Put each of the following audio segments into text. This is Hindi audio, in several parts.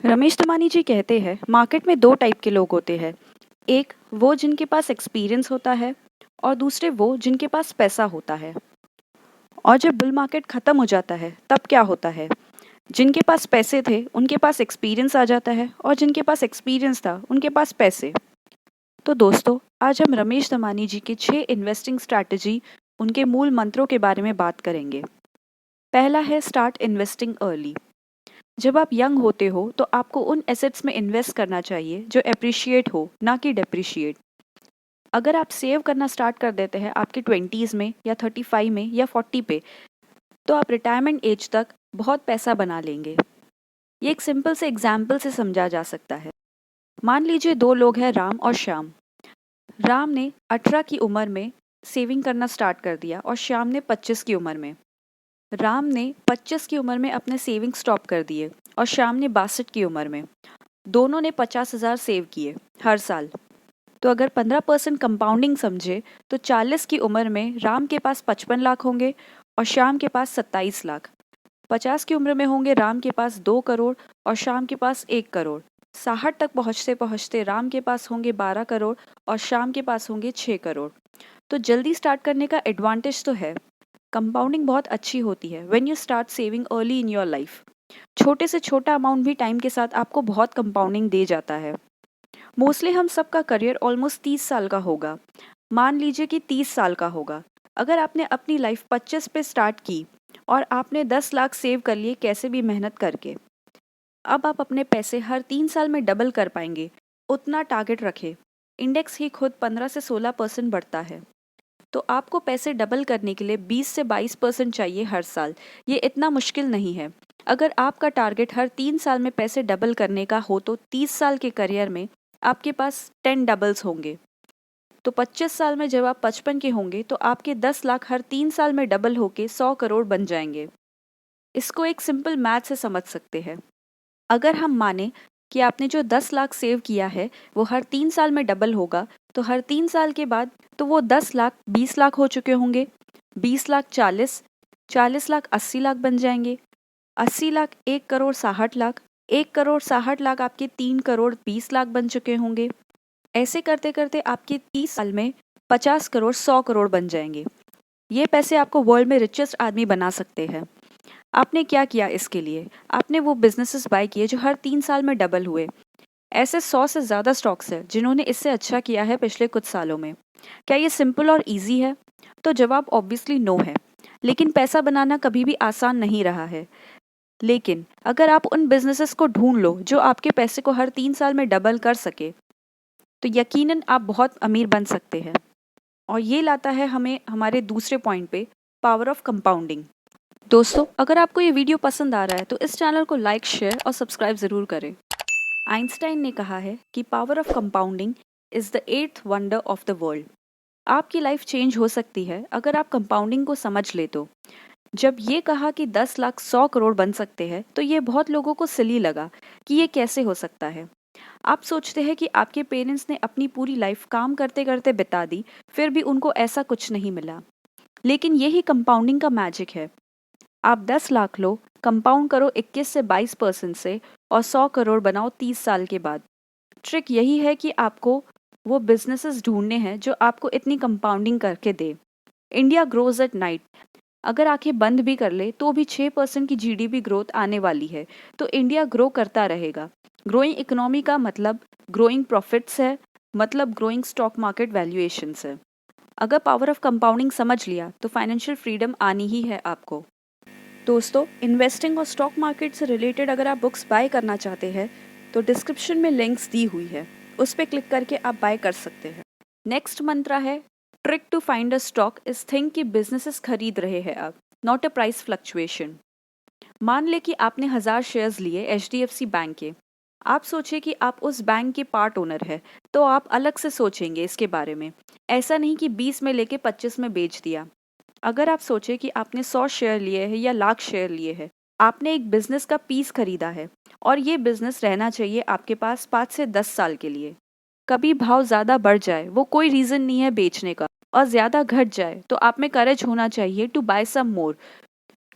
रमेश धमानी जी कहते हैं मार्केट में दो टाइप के लोग होते हैं। एक वो जिनके पास एक्सपीरियंस होता है और दूसरे वो जिनके पास पैसा होता है। और जब बुल मार्केट खत्म हो जाता है तब क्या होता है? जिनके पास पैसे थे उनके पास एक्सपीरियंस आ जाता है और जिनके पास एक्सपीरियंस था उनके पास पैसे। तो दोस्तों, आज हम रमेश धमानी जी के 6 इन्वेस्टिंग स्ट्रैटेजी, उनके मूल मंत्रों के बारे में बात करेंगे। पहला है स्टार्ट इन्वेस्टिंग अर्ली। जब आप यंग होते हो तो आपको उन एसेट्स में इन्वेस्ट करना चाहिए जो एप्रिशिएट हो, ना कि डेप्रिशिएट। अगर आप सेव करना स्टार्ट कर देते हैं आपके 20s में या 35 में या 40 पे, तो आप रिटायरमेंट एज तक बहुत पैसा बना लेंगे। ये एक सिंपल से एग्जाम्पल से समझा जा सकता है। मान लीजिए दो लोग हैं, राम और श्याम। राम ने 18 की उम्र में सेविंग करना स्टार्ट कर दिया और श्याम ने 25 की उम्र में। राम ने 25 की उम्र में अपने सेविंग स्टॉप कर दिए और श्याम ने 62 की उम्र में। दोनों ने 50,000 सेव किए हर साल। तो अगर 15% कंपाउंडिंग समझे तो 40 की उम्र में राम के पास 55 लाख होंगे और श्याम के पास 27 लाख। 50 की उम्र में होंगे राम के पास 2 करोड़ और श्याम के पास 1 करोड़। 60 तक पहुँचते पहुँचते राम के पास होंगे 12 करोड़ और श्याम के पास होंगे 6 करोड़। तो जल्दी स्टार्ट करने का एडवांटेज तो है। कंपाउंडिंग बहुत अच्छी होती है when you start saving early in your life. छोटे से छोटा अमाउंट भी टाइम के साथ आपको बहुत कंपाउंडिंग दे जाता है। मोस्टली हम सबका करियर ऑलमोस्ट 30 साल का होगा। मान लीजिए कि 30 साल का होगा। अगर आपने अपनी लाइफ 25 पे स्टार्ट की और आपने 10 लाख सेव कर लिए कैसे भी मेहनत करके, अब आप अपने पैसे हर 3 साल में डबल कर पाएंगे। उतना टारगेट रखें। इंडेक्स ही खुद 15 से 16% बढ़ता है। तो आपको पैसे डबल करने के लिए 20 से 22% चाहिए हर साल। ये इतना मुश्किल नहीं है। अगर आपका टारगेट हर 3 साल में पैसे डबल करने का हो तो 30 साल के करियर में आपके पास 10 डबल्स होंगे। तो 25 साल में जब आप 55 के होंगे तो आपके 10 लाख हर 3 साल में डबल होके 100 करोड़ बन जाएंगे। इसको एक सिंपल मैथ से समझ सकते हैं। अगर हम माने कि आपने जो 10 लाख सेव किया है वो हर 3 साल में डबल होगा, तो हर 3 साल के बाद तो वो 10 लाख 20 लाख हो चुके होंगे। 20 लाख 40, 40 लाख 80 लाख बन जाएंगे। 80 लाख 1 करोड़ 60 लाख, 1 करोड़ 60 लाख आपके 3 करोड़ 20 लाख बन चुके होंगे। ऐसे करते करते आपके 30 साल में 50 करोड़ 100 करोड़ बन जाएंगे। ये पैसे आपको वर्ल्ड में रिचेस्ट आदमी बना सकते हैं। आपने क्या किया इसके लिए? आपने वो बिजनेसेस बाय किए जो हर 3 साल में डबल हुए। ऐसे 100 से ज़्यादा स्टॉक्स हैं जिन्होंने इससे अच्छा किया है पिछले कुछ सालों में। क्या ये सिंपल और इजी है? तो जवाब ऑब्वियसली नो है। लेकिन पैसा बनाना कभी भी आसान नहीं रहा है। लेकिन अगर आप उन बिजनेसेस को ढूंढ लो जो आपके पैसे को हर 3 साल में डबल कर सके, तो यकीनन आप बहुत अमीर बन सकते हैं। और ये लाता है हमें हमारे दूसरे पॉइंट पे, पावर ऑफ कंपाउंडिंग। दोस्तों, अगर आपको ये वीडियो पसंद आ रहा है तो इस चैनल को लाइक, शेयर और सब्सक्राइब ज़रूर करें। आइंस्टाइन ने कहा है कि power of compounding is the 8th wonder of the world. आपकी लाइफ चेंज हो सकती है अगर आप कंपाउंडिंग को समझ ले तो। जब ये कहा कि 10 लाख 100 करोड़ बन सकते हैं तो ये बहुत लोगों को सिली लगा कि ये कैसे हो सकता है। आप सोचते हैं कि आपके पेरेंट्स ने अपनी पूरी लाइफ काम करते करते बिता दी, फिर भी उनको ऐसा कुछ नहीं मिला। लेकिन यही कंपाउंडिंग का मैजिक है। आप 10 लाख लो, कंपाउंड करो 21 से 22% से और 100 करोड़ बनाओ 30 साल के बाद। ट्रिक यही है कि आपको वो बिजनेसेस ढूंढने हैं जो आपको इतनी कंपाउंडिंग करके दे। India grows at night. अगर आंखें बंद भी कर ले तो भी 6% की जीडीपी ग्रोथ आने वाली है। तो इंडिया ग्रो करता रहेगा। ग्रोइंग इकोनॉमी का मतलब ग्रोइंग प्रॉफिट्स है, मतलब ग्रोइंग स्टॉक मार्केट वैल्यूएशंस है। अगर पावर ऑफ कंपाउंडिंग समझ लिया तो फाइनेंशियल फ्रीडम आनी ही है आपको। दोस्तों, इन्वेस्टिंग और स्टॉक मार्केट से रिलेटेड अगर आप बुक्स बाय करना चाहते हैं तो डिस्क्रिप्शन में लिंक्स दी हुई है, उस पर क्लिक करके आप बाय कर सकते हैं। नेक्स्ट मंत्रा है, trick to find a stock is think कि बिजनेसेस खरीद रहे हैं अब, नॉट अ प्राइस फ्लक्चुएशन। मान ले कि आपने 1000 शेयर्स लिए एचडीएफसी बैंक के। आप सोचे कि आप उस बैंक के पार्ट ओनर है, तो आप अलग से सोचेंगे इसके बारे में। ऐसा नहीं कि 20 में लेके 25 में बेच दिया। अगर आप सोचे कि आपने 100 शेयर लिए हैं या लाख शेयर लिए हैं, आपने एक बिजनेस का पीस खरीदा है और ये बिजनेस रहना चाहिए आपके पास 5 से 10 साल के लिए। कभी भाव ज़्यादा बढ़ जाए वो कोई रीज़न नहीं है बेचने का, और ज़्यादा घट जाए तो आप में करेज होना चाहिए टू बाय सम मोर।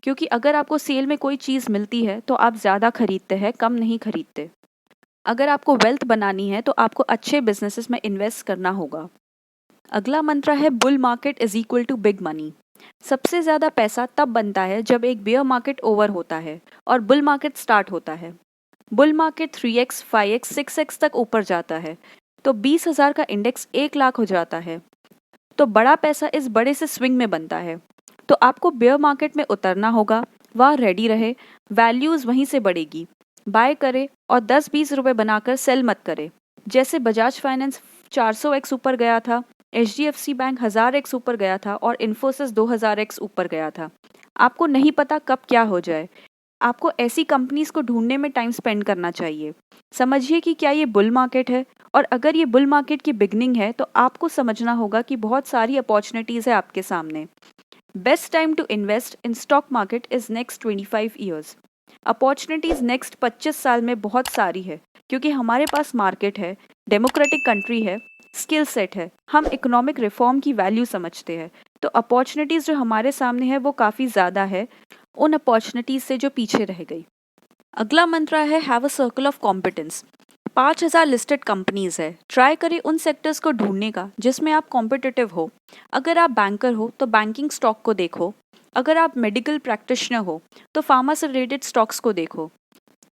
क्योंकि अगर आपको सेल में कोई चीज़ मिलती है तो आप ज़्यादा खरीदते हैं, कम नहीं खरीदते। अगर आपको वेल्थ बनानी है तो आपको अच्छे बिजनेसेस में इन्वेस्ट करना होगा। अगला मंत्र है bull market is equal to big money. सबसे ज़्यादा पैसा तब बनता है जब एक बेयर मार्केट ओवर होता है और बुल मार्केट स्टार्ट होता है। Bull market 3x, 5x, 6x तक ऊपर जाता है तो 20,000 का इंडेक्स 1 लाख हो जाता है। तो बड़ा पैसा इस बड़े से स्विंग में बनता है। तो आपको बेयर मार्केट में उतरना होगा, वहाँ रेडी रहे, वैल्यूज़ वहीं से बढ़ेगी, बाय करे और 10-20 रुपए बनाकर सेल मत करे। जैसे बजाज फाइनेंस 400x ऊपर गया था, HDFC बैंक 1000x ऊपर गया था और इन्फोसिस 2000x ऊपर गया था। आपको नहीं पता कब क्या हो जाए। आपको ऐसी कंपनीज को ढूंढने में टाइम स्पेंड करना चाहिए। समझिए कि क्या ये बुल मार्केट है, और अगर ये बुल मार्केट की बिगनिंग है तो आपको समझना होगा कि बहुत सारी अपॉर्चुनिटीज़ है आपके सामने। Best time to invest in stock market is next 25 years. Opportunities next 25 साल में बहुत सारी है, क्योंकि हमारे पास मार्केट है, डेमोक्रेटिक कंट्री है, स्किल सेट है, हम इकोनॉमिक रिफॉर्म की वैल्यू समझते हैं। तो अपॉर्चुनिटीज़ जो हमारे सामने है वो काफ़ी ज़्यादा है उन अपॉर्चुनिटीज़ से जो पीछे रह गई। अगला मंत्र है have a circle of competence. 5,000 listed companies है, ट्राई करें उन सेक्टर्स को ढूंढने का जिसमें आप कॉम्पिटिटिव हो। अगर आप बैंकर हो तो बैंकिंग स्टॉक को देखो, अगर आप मेडिकल प्रैक्टिशनर हो तो फार्मा से रिलेटेड स्टॉक्स को देखो।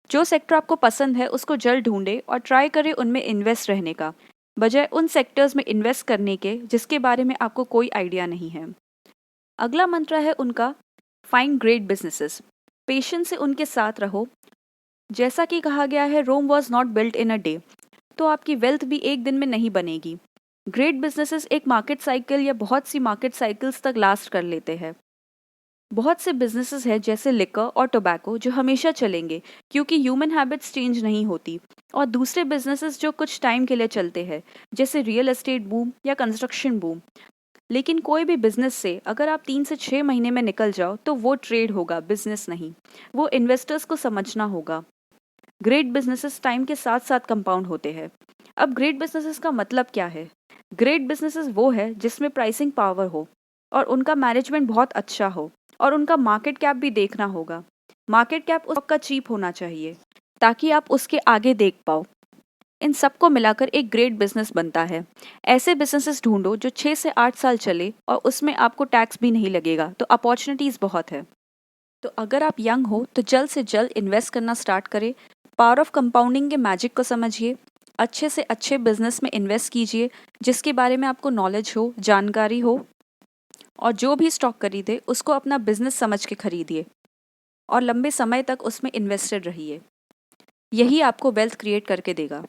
जो सेक्टर आपको पसंद है उसको जल्द ढूंढे और ट्राई करें उनमें इन्वेस्ट रहने का, बजाय उन सेक्टर्स में इन्वेस्ट करने के जिसके बारे में आपको कोई आइडिया नहीं है। अगला मंत्र है उनका फाइंड ग्रेट बिजनेसेस। पेशेंस से उनके साथ रहो। जैसा कि कहा गया है Rome was not built in a day, तो आपकी वेल्थ भी एक दिन में नहीं बनेगी। ग्रेट बिजनेसेस एक मार्केट साइकिल या बहुत सी मार्केट साइकिल्स तक लास्ट कर लेते हैं। बहुत से बिजनेसेस हैं जैसे लिकर और टोबैको जो हमेशा चलेंगे क्योंकि ह्यूमन हैबिट्स चेंज नहीं होती, और दूसरे बिजनेसेस जो कुछ टाइम के लिए चलते हैं जैसे रियल एस्टेट बूम या कंस्ट्रक्शन बूम। लेकिन कोई भी बिजनेस से अगर आप 3 से 6 महीने में निकल जाओ तो वो ट्रेड होगा, बिजनेस नहीं। वो इन्वेस्टर्स को समझना होगा। ग्रेट बिजनेसेस टाइम के साथ साथ कंपाउंड होते हैं। अब ग्रेट बिजनेसेस का मतलब क्या है? ग्रेट बिजनेसेस वो है जिसमें प्राइसिंग पावर हो और उनका मैनेजमेंट बहुत अच्छा हो, और उनका मार्केट कैप भी देखना होगा। मार्केट कैप उसका चीप होना चाहिए ताकि आप उसके आगे देख पाओ। इन सबको मिलाकर एक ग्रेट बिजनेस बनता है। ऐसे बिजनेसेस ढूंढो जो 6 से 8 साल चले और उसमें आपको टैक्स भी नहीं लगेगा, तो अपॉर्चुनिटीज़ बहुत है। तो अगर आप यंग हो तो जल्द से जल्द इन्वेस्ट करना स्टार्ट करें। पावर ऑफ कंपाउंडिंग के मैजिक को समझिए। अच्छे से अच्छे बिजनेस में इन्वेस्ट कीजिए जिसके बारे में आपको नॉलेज हो, जानकारी हो, और जो भी स्टॉक खरीदे उसको अपना बिजनेस समझ के खरीदिए और लंबे समय तक उसमें इन्वेस्टेड रहिए। यही आपको वेल्थ क्रिएट करके देगा।